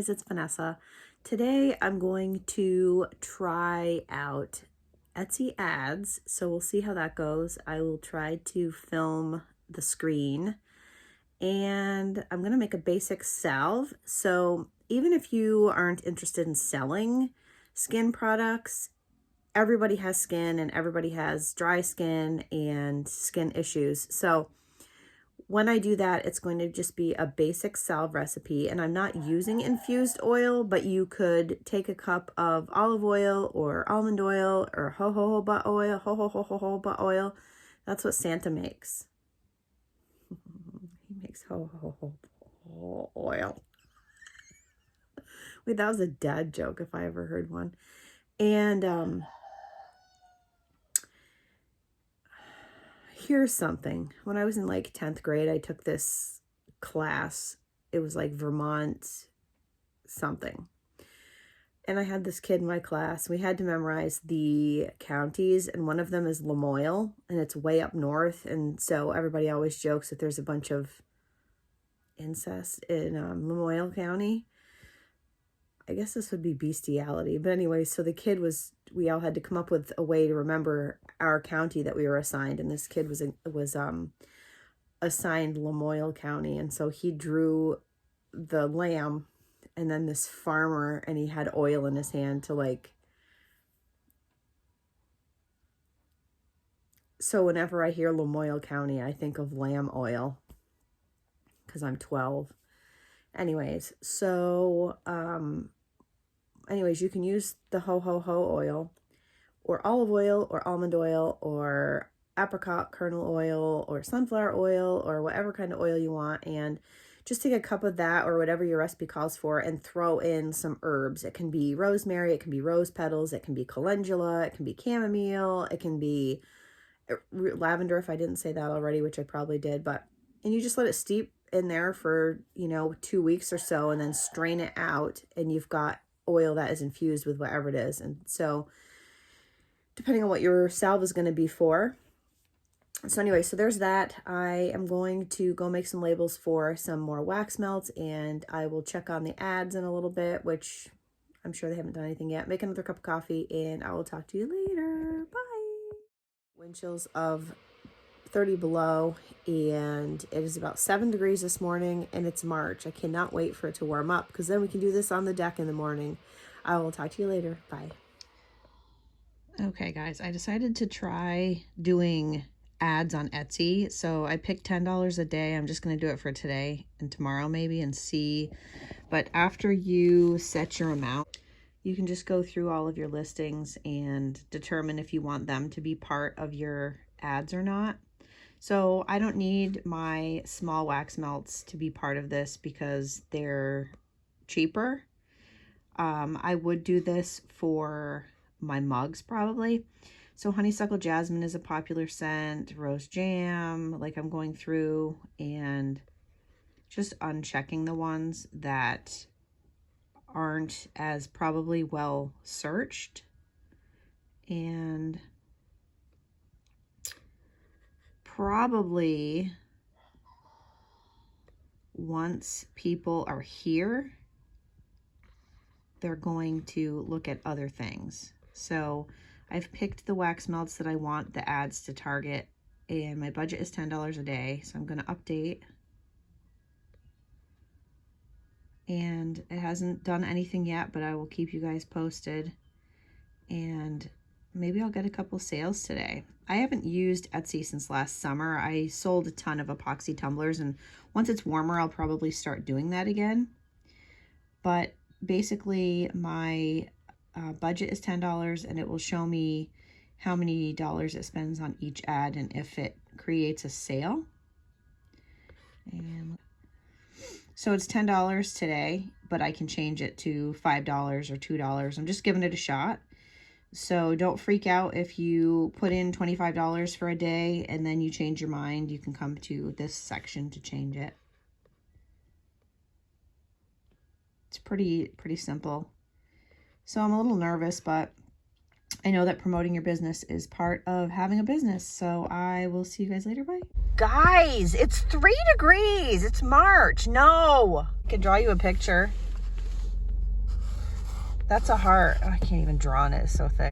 guys, it's Vanessa. Today I'm going to try out Etsy ads, so we'll see how that goes. I will try to film the screen and I'm going to make a basic salve. So even if you aren't interested in selling skin products, everybody has skin and everybody has dry skin and skin issues. So when I do that, it's going to just be a basic salve recipe, and I'm not using infused oil, but you could take a cup of olive oil or almond oil or jojoba oil. That's what Santa makes. He makes jojoba oil. Wait, that was a dad joke if I ever heard one. And here's something. When I was in like 10th grade, I took this class. It was like Vermont something. And I had this kid in my class. We had to memorize the counties, and one of them is Lamoille, and it's way up north. And so everybody always jokes that there's a bunch of incest in Lamoille County. I guess this would be bestiality. But anyway, so the kid we all had to come up with a way to remember our county that we were assigned. And this kid was assigned Lamoille County. And so he drew the lamb and then this farmer, and he had oil in his hand to like. So whenever I hear Lamoille County, I think of lamb oil because I'm 12. Anyways, so, you can use the ho oil or olive oil or almond oil or apricot kernel oil or sunflower oil or whatever kind of oil you want. And just take a cup of that or whatever your recipe calls for and throw in some herbs. It can be rosemary, it can be rose petals, it can be calendula, it can be chamomile, it can be lavender if I didn't say that already, which I probably did. And you just let it steep in there for 2 weeks or so, and then strain it out, and you've got oil that is infused with whatever it is. And so depending on what your salve is going to be for. So anyway, so there's that. I am going to go make some labels for some more wax melts, and I will check on the ads in a little bit, which I'm sure they haven't done anything yet. Make another cup of coffee, and I will talk to you later. Bye. Wind chills of 30 below, and it is about 7 degrees this morning, and it's March. I cannot wait for it to warm up because then we can do this on the deck in the morning. I will talk to you later. Bye. Okay, guys, I decided to try doing ads on Etsy. So I picked $10 a day. I'm just going to do it for today and tomorrow maybe and see. But after you set your amount, you can just go through all of your listings and determine if you want them to be part of your ads or not. So I don't need my small wax melts to be part of this because they're cheaper. I would do this for my mugs probably. So honeysuckle jasmine is a popular scent, rose jam, like I'm going through and just unchecking the ones that aren't as probably well searched. And probably once people are here, they're going to look at other things. So I've picked the wax melts that I want the ads to target, and my budget is $10 a day. So I'm going to update. And it hasn't done anything yet, but I will keep you guys posted. And maybe I'll get a couple sales today. I haven't used Etsy since last summer. I sold a ton of epoxy tumblers, and once it's warmer, I'll probably start doing that again. But basically, my budget is $10, and it will show me how many dollars it spends on each ad and if it creates a sale. And so it's $10 today, but I can change it to $5 or $2. I'm just giving it a shot. So don't freak out if you put in $25 for a day and then you change your mind. You can come to this section to change it. It's pretty simple. So I'm a little nervous, but I know that promoting your business is part of having a business. So I will see you guys later. Bye. Guys, it's 3 degrees. It's March. No. I can draw you a picture. That's a heart. Oh, I can't even draw on it. It's so thick.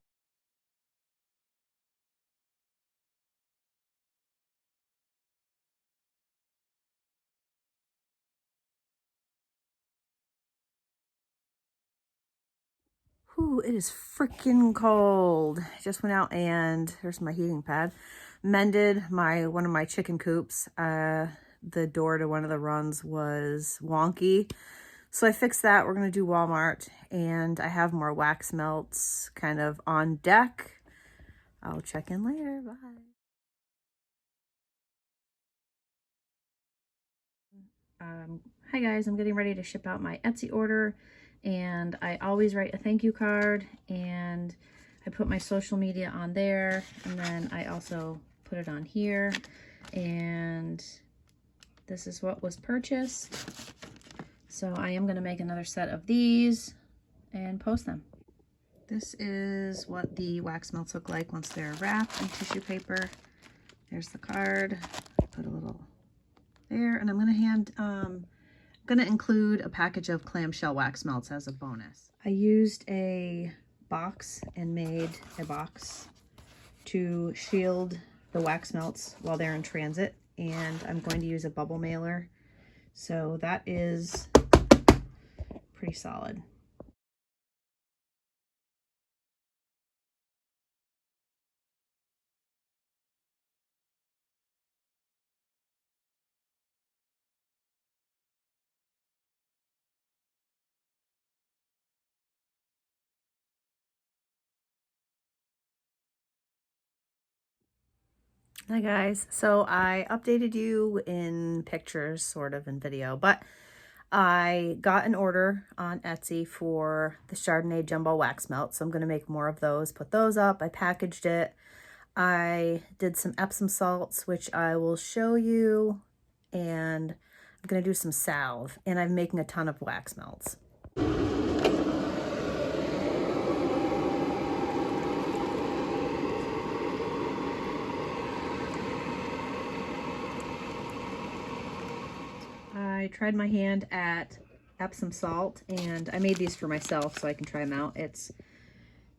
Whew, it is freaking cold. Just went out and there's my heating pad. Mended one of my chicken coops. The door to one of the runs was wonky. So I fixed that. We're going to do Walmart. And I have more wax melts kind of on deck. I'll check in later. Bye. Hi guys, I'm getting ready to ship out my Etsy order. And I always write a thank you card. And I put my social media on there. And then I also put it on here. And this is what was purchased. So I am going to make another set of these and post them. This is what the wax melts look like once they're wrapped in tissue paper. There's the card. Put a little there, and I'm going to include a package of clamshell wax melts as a bonus. I used a box and made a box to shield the wax melts while they're in transit, and I'm going to use a bubble mailer. So that is pretty solid. Hi guys, so I updated you in pictures, sort of in video, but I got an order on Etsy for the Chardonnay Jumbo Wax Melt, so I'm going to make more of those, put those up. I packaged it. I did some Epsom salts, which I will show you, and I'm going to do some salve, and I'm making a ton of wax melts. I tried my hand at Epsom salt, and I made these for myself so I can try them out. It's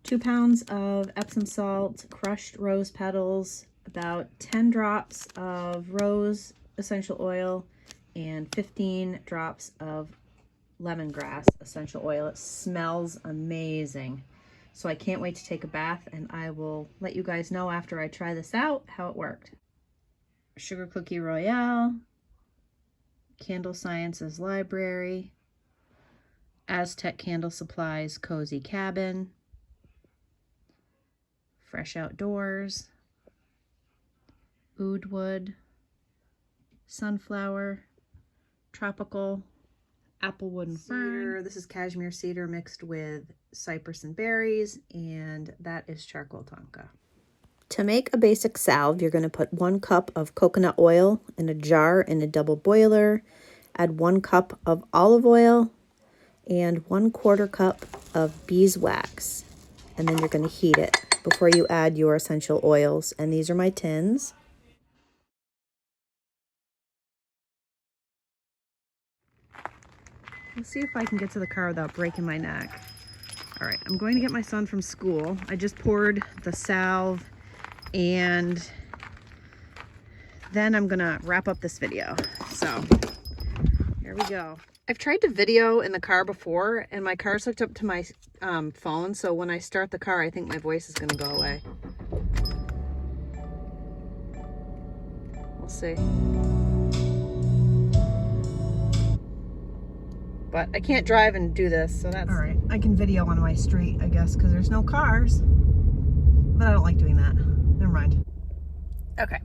2 pounds of Epsom salt, crushed rose petals, about 10 drops of rose essential oil, and 15 drops of lemongrass essential oil. It smells amazing. So I can't wait to take a bath, and I will let you guys know after I try this out how it worked. Sugar Cookie Royale, Candle Sciences Library, Aztec Candle Supplies Cozy Cabin, Fresh Outdoors, Oud Wood, Sunflower, Tropical, Applewood and Fern. This is cashmere cedar mixed with cypress and berries, and that is charcoal tonka. To make a basic salve, you're going to put 1 cup of coconut oil in a jar in a double boiler, add 1 cup of olive oil, and 1/4 cup of beeswax. And then you're going to heat it before you add your essential oils. And these are my tins. Let's see if I can get to the car without breaking my neck. All right, I'm going to get my son from school. I just poured the salve, and then I'm gonna wrap up this video. So here we go. I've tried to video in the car before, and my car's hooked up to my phone, so when I start the car, I think my voice is gonna go away. We'll see. But I can't drive and do this, so that's... All right, I can video on my street, I guess, because there's no cars. But I don't like doing that. Never mind. Okay,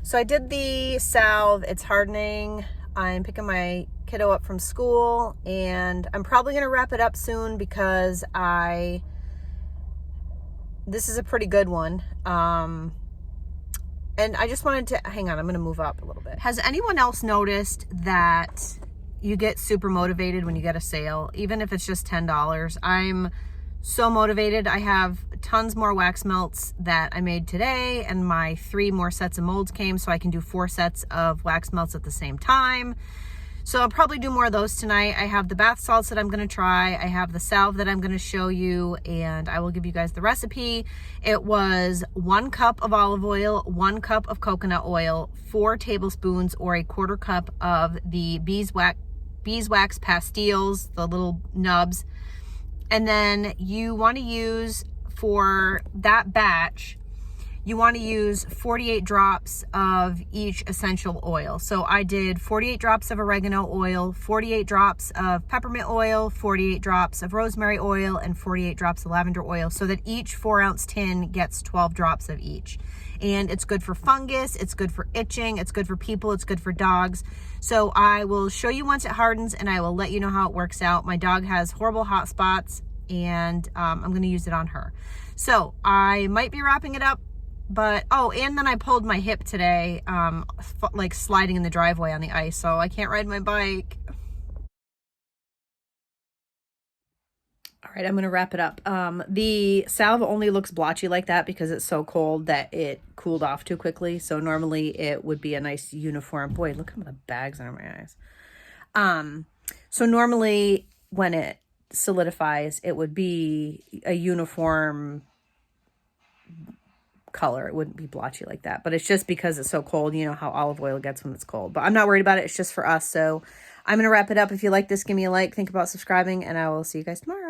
so I did the salve. It's hardening. I'm picking my kiddo up from school, and I'm probably going to wrap it up soon because this is a pretty good one. And I just wanted to... Hang on, I'm going to move up a little bit. Has anyone else noticed that you get super motivated when you get a sale, even if it's just $10? I'm so motivated. I have tons more wax melts that I made today, and my 3 more sets of molds came, so I can do 4 sets of wax melts at the same time. So I'll probably do more of those tonight. I have the bath salts that I'm going to try. I have the salve that I'm going to show you, and I will give you guys the recipe. It was 1 cup of olive oil, 1 cup of coconut oil, 4 tablespoons or a 1/4 cup of the beeswax pastilles, the little nubs. And then you want to use, for that batch, you want to use 48 drops of each essential oil. So I did 48 drops of oregano oil, 48 drops of peppermint oil, 48 drops of rosemary oil, and 48 drops of lavender oil, so that each 4-ounce tin gets 12 drops of each. And it's good for fungus, it's good for itching, it's good for people, it's good for dogs. So I will show you once it hardens, and I will let you know how it works out. My dog has horrible hot spots, and I'm going to use it on her. So I might be wrapping it up. But, oh, and then I pulled my hip today, like sliding in the driveway on the ice, so I can't ride my bike. All right, I'm going to wrap it up. The salve only looks blotchy like that because it's so cold that it cooled off too quickly. So normally it would be a nice uniform. Boy, look at the bags under my eyes. So normally when it solidifies, it would be a uniform color. It wouldn't be blotchy like that, but it's just because it's so cold. You know how olive oil gets when it's cold, but I'm not worried about it. It's just for us. So I'm going to wrap it up. If you like this, give me a like, think about subscribing, and I will see you guys tomorrow.